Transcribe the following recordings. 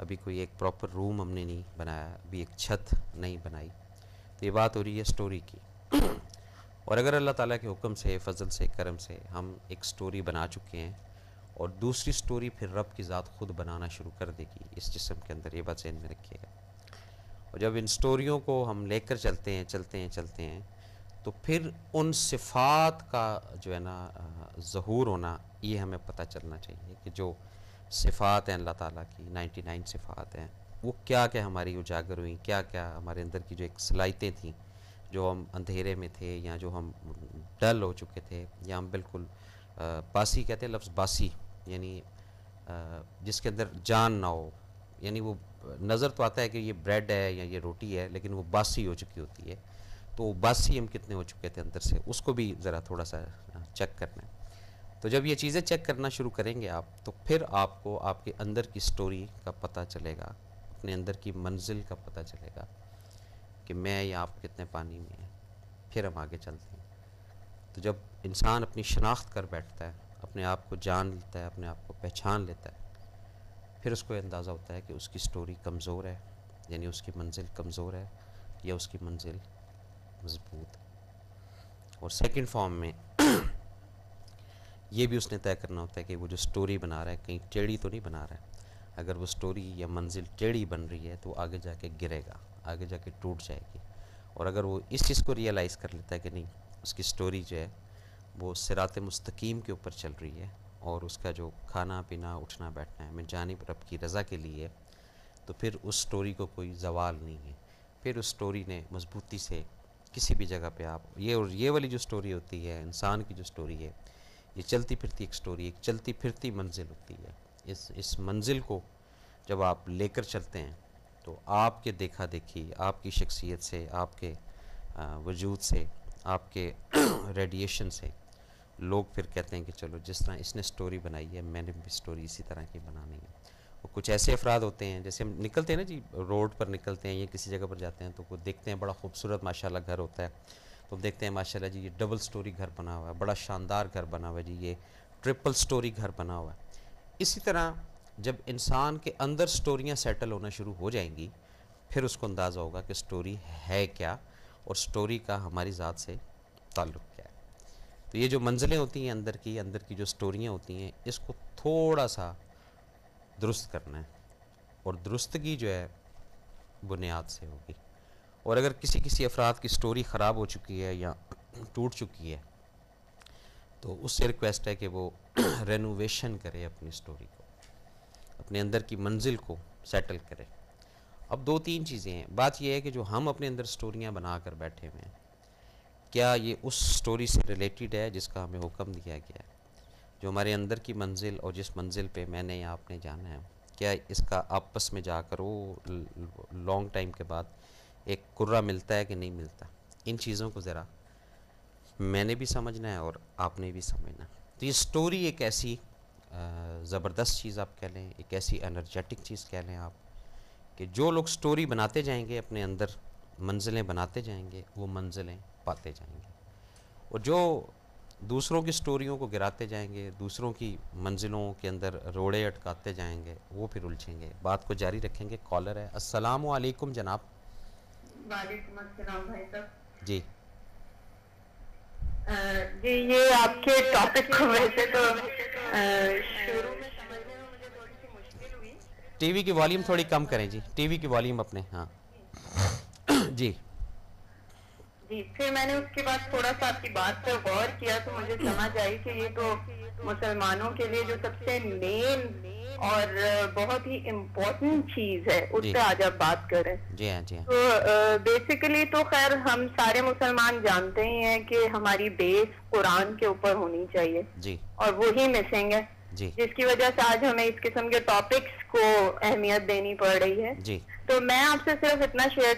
ابھی کوئی ایک پراپر روم ہم نے نہیں بنایا, ابھی ایک چھت نہیں بنائی. تو یہ بات ہو رہی ہے سٹوری کی. اور اگر اللہ تعالیٰ کے حکم سے, فضل سے, کرم سے ہم ایک سٹوری بنا چکے ہیں, اور دوسری سٹوری پھر رب کی ذات خود بنانا شروع کر دے گی اس جسم کے اندر, یہ بات ذہن میں رکھیے گا. اور جب ان سٹوریوں کو ہم لے کر چلتے ہیں تو پھر ان صفات کا جو ہے نا ظہور ہونا, یہ ہمیں پتہ چلنا چاہیے کہ جو صفات ہیں اللہ تعالیٰ کی 99 صفات ہیں, وہ کیا کیا ہماری اجاگر ہوئیں, کیا کیا ہمارے اندر کی جو ایک صلاحیتیں تھیں, جو ہم اندھیرے میں تھے, یا جو ہم ڈل ہو چکے تھے, یا ہم بالکل باسی کہتے ہیں لفظ باسی, یعنی جس کے اندر جان نہ ہو, یعنی وہ نظر تو آتا ہے کہ یہ بریڈ ہے یا یہ روٹی ہے, لیکن وہ باسی ہو چکی ہوتی ہے. تو وہ باسی ہم کتنے ہو چکے تھے اندر سے, اس کو بھی ذرا تھوڑا سا چیک کرنا ہے. تو جب یہ چیزیں چیک کرنا شروع کریں گے آپ, تو پھر آپ کو آپ کے اندر کی سٹوری کا پتہ چلے گا, اپنے اندر کی منزل کا پتہ چلے گا کہ میں یا آپ کتنے پانی میں ہیں. پھر ہم آگے چلتے ہیں. تو جب انسان اپنی شناخت کر بیٹھتا ہے, اپنے آپ کو جان لیتا ہے, اپنے آپ کو پہچان لیتا ہے, پھر اس کو اندازہ ہوتا ہے کہ اس کی سٹوری کمزور ہے, یعنی اس کی منزل کمزور ہے یا اس کی منزل مضبوط. اور سیکنڈ فارم میں یہ بھی اس نے طے کرنا ہوتا ہے کہ وہ جو سٹوری بنا رہا ہے کہیں ٹیڑھی تو نہیں بنا رہا ہے. اگر وہ سٹوری یا منزل ٹیڑھی بن رہی ہے تو آگے جا کے گرے گا, آگے جا کے ٹوٹ جائے گی. اور اگر وہ اس چیز کو ریئلائز کر لیتا ہے کہ نہیں, اس کی سٹوری جو ہے وہ صراط مستقیم کے اوپر چل رہی ہے, اور اس کا جو کھانا پینا اٹھنا بیٹھنا ہے میں جانب رب کی رضا کے لیے, تو پھر اس سٹوری کو کوئی زوال نہیں ہے. پھر اس سٹوری نے مضبوطی سے کسی بھی جگہ پہ آپ یہ والی جو سٹوری ہوتی ہے, انسان کی جو سٹوری ہے, یہ چلتی پھرتی ایک سٹوری, ایک چلتی پھرتی منزل ہوتی ہے. اس منزل کو جب آپ لے کر چلتے ہیں تو آپ کے دیکھا دیکھی, آپ کی شخصیت سے, آپ کے وجود سے, آپ کے ریڈیشن سے لوگ پھر کہتے ہیں کہ چلو جس طرح اس نے سٹوری بنائی ہے میں نے بھی سٹوری اسی طرح کی بنانی ہے. اور کچھ ایسے افراد ہوتے ہیں, جیسے ہم نکلتے ہیں نا جی, روڈ پر نکلتے ہیں یا کسی جگہ پر جاتے ہیں, تو وہ دیکھتے ہیں بڑا خوبصورت ماشاءاللہ گھر ہوتا ہے, تو دیکھتے ہیں ماشاءاللہ جی یہ ڈبل سٹوری گھر بنا ہوا ہے, بڑا شاندار گھر بنا ہوا ہے جی, یہ ٹرپل سٹوری گھر بنا ہوا ہے. اسی طرح جب انسان کے اندر سٹوریاں سیٹل ہونا شروع ہو جائیں گی, پھر اس کو اندازہ ہوگا کہ سٹوری ہے کیا, اور سٹوری کا ہماری ذات سے تعلق کیا ہے. تو یہ جو منزلیں ہوتی ہیں اندر کی جو سٹوریاں ہوتی ہیں, اس کو تھوڑا سا درست کرنا ہے, اور درستگی جو ہے بنیاد سے ہوگی. اور اگر کسی افراد کی سٹوری خراب ہو چکی ہے یا ٹوٹ چکی ہے, تو اس سے ریکویسٹ ہے کہ وہ رینوویشن کرے اپنی سٹوری کو, اپنے اندر کی منزل کو سیٹل کرے. اب دو تین چیزیں ہیں. بات یہ ہے کہ جو ہم اپنے اندر سٹوریاں بنا کر بیٹھے ہوئے ہیں, کیا یہ اس سٹوری سے ریلیٹڈ ہے جس کا ہمیں حکم دیا گیا ہے؟ جو ہمارے اندر کی منزل اور جس منزل پہ میں نے یا آپ نے جانا ہے, کیا اس کا آپس میں جا کر وہ لانگ ٹائم کے بعد ایک کرہ ملتا ہے کہ نہیں ملتا؟ ان چیزوں کو ذرا میں نے بھی سمجھنا ہے اور آپ نے بھی سمجھنا ہے. تو یہ سٹوری ایک ایسی زبردست چیز آپ کہہ لیں, ایک ایسی انرجیٹک چیز کہہ لیں آپ, کہ جو لوگ سٹوری بناتے جائیں گے, اپنے اندر منزلیں بناتے جائیں گے, وہ منزلیں پاتے جائیں گے. اور جو دوسروں کی سٹوریوں کو گراتے جائیں گے, دوسروں کی منزلوں کے اندر روڑے اٹکاتے جائیں گے, وہ پھر الجھیں گے. بات کو جاری رکھیں گے. کالر ہے. السلام علیکم جناب. وعلیکم السلام بھائی صاحب. جی جی یہ آپ کے ٹاپک کو ویسے تو شروع میں سمجھنے میں مجھے تھوڑی سی مشکل ہوئی. ٹی وی کی والیوم تھوڑی کم کریں جی, ٹی وی کی والیوم اپنے, ہاں جی جی پھر میں نے اس کے بعد تھوڑا سا آپ کی بات پر غور کیا تو مجھے سمجھ آئی کہ یہ تو مسلمانوں کے لیے جو سب سے مین اور بہت ہی امپورٹنٹ چیز ہے, اس پہ آج آپ بات کریں. جی ہاں, جی ہاں. تو بیسیکلی تو خیر ہم سارے مسلمان جانتے ہی ہیں کہ ہماری بیس قرآن کے اوپر ہونی چاہیے, جی اور وہی مسنگ ہے, جی جس کی وجہ سے آج ہمیں اس قسم کے ٹاپکس کو اہمیت دینی پڑ رہی ہے. جی تو میں آپ سے صرف اتنا شیئر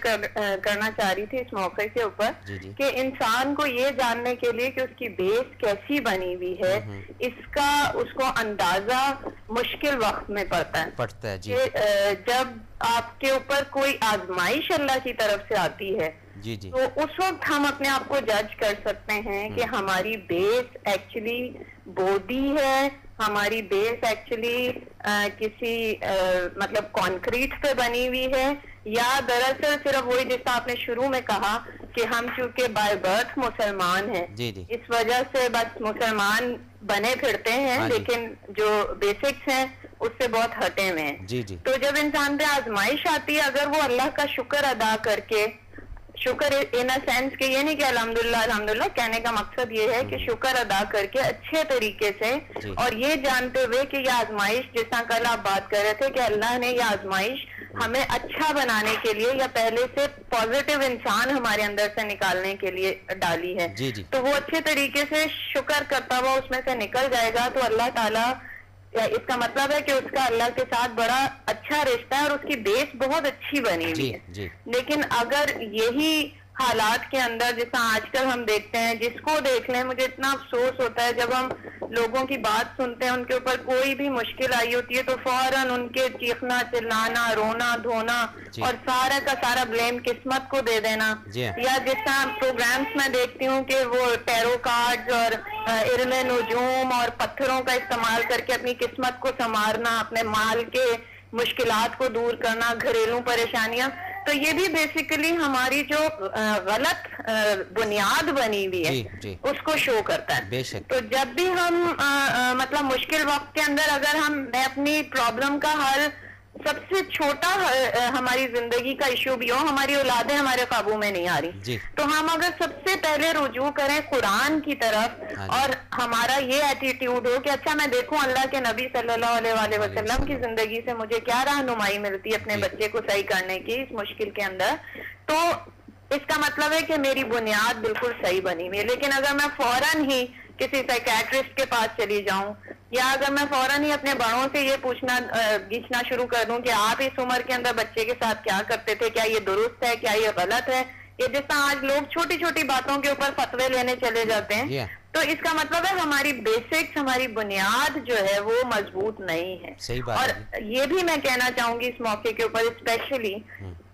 کرنا چاہ رہی تھی اس موقع کے اوپر جی جی کہ انسان کو یہ جاننے کے لیے کہ اس کی بیس کیسی بنی ہوئی ہے, اس کا اس کو اندازہ مشکل وقت میں پڑتا ہے. جی کہ جب آپ کے اوپر کوئی آزمائش اللہ کی طرف سے آتی ہے, جی جی تو اس وقت ہم اپنے آپ کو جج کر سکتے ہیں کہ ہماری بیس ایکچولی بودی ہے ہماری بیس ایکچولی کسی مطلب کانکریٹ پہ بنی ہوئی ہے یا دراصل صرف وہی جس آپ نے شروع میں کہا کہ ہم چونکہ بائی برتھ مسلمان ہیں جی جی اس وجہ سے بس مسلمان بنے پھرتے ہیں لیکن جو بیسکس ہیں اس سے بہت ہٹے ہوئے ہیں. جی جی تو جب انسان پہ آزمائش آتی ہے اگر وہ اللہ کا شکر ادا کر کے شکر ان سینس کہ یہ نہیں کہ الحمدللہ الحمدللہ کہنے کا مقصد یہ ہے کہ شکر ادا کر کے اچھے طریقے سے اور یہ جانتے ہوئے کہ یہ آزمائش جس طرح کل آپ بات کر رہے تھے کہ اللہ نے یہ آزمائش ہمیں اچھا بنانے کے لیے یا پہلے سے پازیٹیو انسان ہمارے اندر سے نکالنے کے لیے ڈالی ہے. تو وہ اچھے طریقے سے شکر کرتا ہوا اس میں سے نکل جائے گا تو اللہ تعالیٰ اس کا مطلب ہے کہ اس کا اللہ کے ساتھ بڑا اچھا رشتہ ہے اور اس کی بیس بہت اچھی بنی ہوئی ہے. لیکن اگر یہی حالات کے اندر جیسا آج کل ہم دیکھتے ہیں جس کو دیکھ لیں مجھے اتنا افسوس ہوتا ہے جب ہم لوگوں کی بات سنتے ہیں ان کے اوپر کوئی بھی مشکل آئی ہوتی ہے تو فوراً ان کے چیخنا چلانا رونا دھونا اور سارا کا سارا بلیم قسمت کو دے دینا یا جس طرح پروگرامز میں دیکھتی ہوں کہ وہ ٹیرو کارڈز اور علم نجوم اور پتھروں کا استعمال کر کے اپنی قسمت کو سنوارنا اپنے مال کے مشکلات کو دور کرنا گھریلو پریشانیاں تو یہ بھی بیسیکلی ہماری جو غلط بنیاد بنی ہوئی ہے اس کو شو کرتا ہے. تو جب بھی ہم مطلب مشکل وقت کے اندر اگر میں اپنی پرابلم کا حل سب سے چھوٹا ہماری زندگی کا ایشو بھی ہو ہماری اولادیں ہمارے قابو میں نہیں آ رہی تو ہم اگر سب سے پہلے رجوع کریں قرآن کی طرف اور ہمارا یہ ایٹیٹیوڈ ہو کہ اچھا میں دیکھوں اللہ کے نبی صلی اللہ علیہ وآلہ وسلم کی زندگی سے مجھے کیا رہنمائی ملتی ہے اپنے بچے کو صحیح کرنے کی اس مشکل کے اندر تو اس کا مطلب ہے کہ میری بنیاد بالکل صحیح بنی ہوئی ہے. لیکن اگر میں فوراً ہی کسی سائیکیٹرسٹ کے پاس چلی جاؤں یا اگر میں فوراً ہی اپنے بڑوں سے یہ گھیچنا شروع کر دوں کہ آپ اس عمر کے اندر بچے کے ساتھ کیا کرتے تھے کیا یہ درست ہے کیا یہ غلط ہے یہ جس طرح آج لوگ چھوٹی چھوٹی باتوں کے اوپر فتوے لینے چلے جاتے ہیں تو اس کا مطلب ہے ہماری بیسکس ہماری بنیاد جو ہے وہ مضبوط نہیں ہے. اور یہ بھی میں کہنا چاہوں گی اس موقع کے اوپر اسپیشلی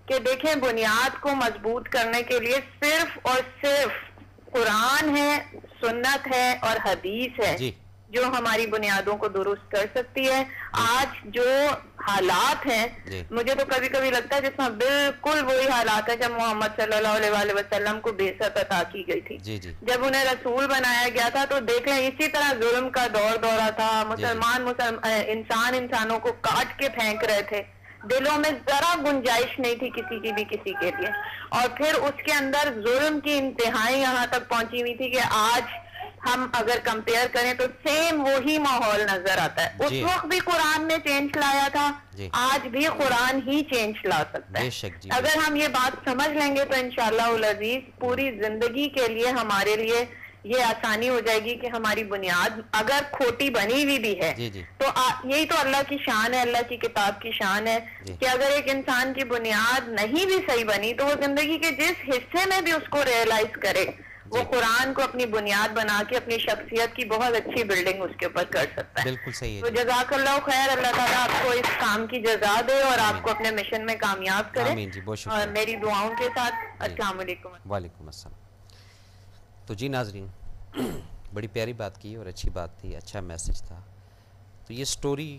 کہ دیکھیں بنیاد کو مضبوط کرنے کے لیے صرف اور صرف قرآن ہے سنت ہے اور حدیث ہے جو ہماری بنیادوں کو درست کر سکتی ہے. آج جو حالات ہیں مجھے تو کبھی کبھی لگتا ہے جس میں بالکل وہی حالات ہے جب محمد صلی اللہ علیہ وآلہ وسلم کو بعثت عطا کی گئی تھی جب انہیں رسول بنایا گیا تھا تو دیکھ لیں اسی طرح ظلم کا دورہ تھا مسلمان انسانوں کو کاٹ کے پھینک رہے تھے دلوں میں ذرا گنجائش نہیں تھی کسی کی بھی کسی کے لیے اور پھر اس کے اندر ظلم کی انتہائی یہاں تک پہنچی ہوئی تھی کہ آج ہم اگر کمپیئر کریں تو سیم وہی ماحول نظر آتا ہے. اس وقت بھی قرآن نے چینج لایا تھا آج بھی قرآن ہی چینج لا سکتا ہے. اگر ہم یہ بات سمجھ لیں گے تو انشاءاللہ العزیز پوری زندگی کے لیے ہمارے لیے یہ آسانی ہو جائے گی کہ ہماری بنیاد اگر کھوٹی بنی ہوئی بھی ہے تو یہی تو اللہ کی شان ہے اللہ کی کتاب کی شان ہے کہ اگر ایک انسان کی بنیاد نہیں بھی صحیح بنی تو وہ زندگی کے جس حصے میں بھی اس کو ریئلائز کرے وہ قرآن کو اپنی بنیاد بنا کے اپنی شخصیت کی بہت اچھی بلڈنگ اس کے اوپر کر سکتا ہے. بالکل صحیح ہے. تو جزاک اللہ خیر اللہ تعالیٰ آپ کو اس کام کی جزا دے اور آپ کو اپنے مشن میں کامیاب کرے اور میری دعاؤں کے ساتھ السلام علیکم. وعلیکم السلام. تو جی ناظرین بڑی پیاری بات کی اور اچھی بات تھی اچھا میسج تھا. تو یہ سٹوری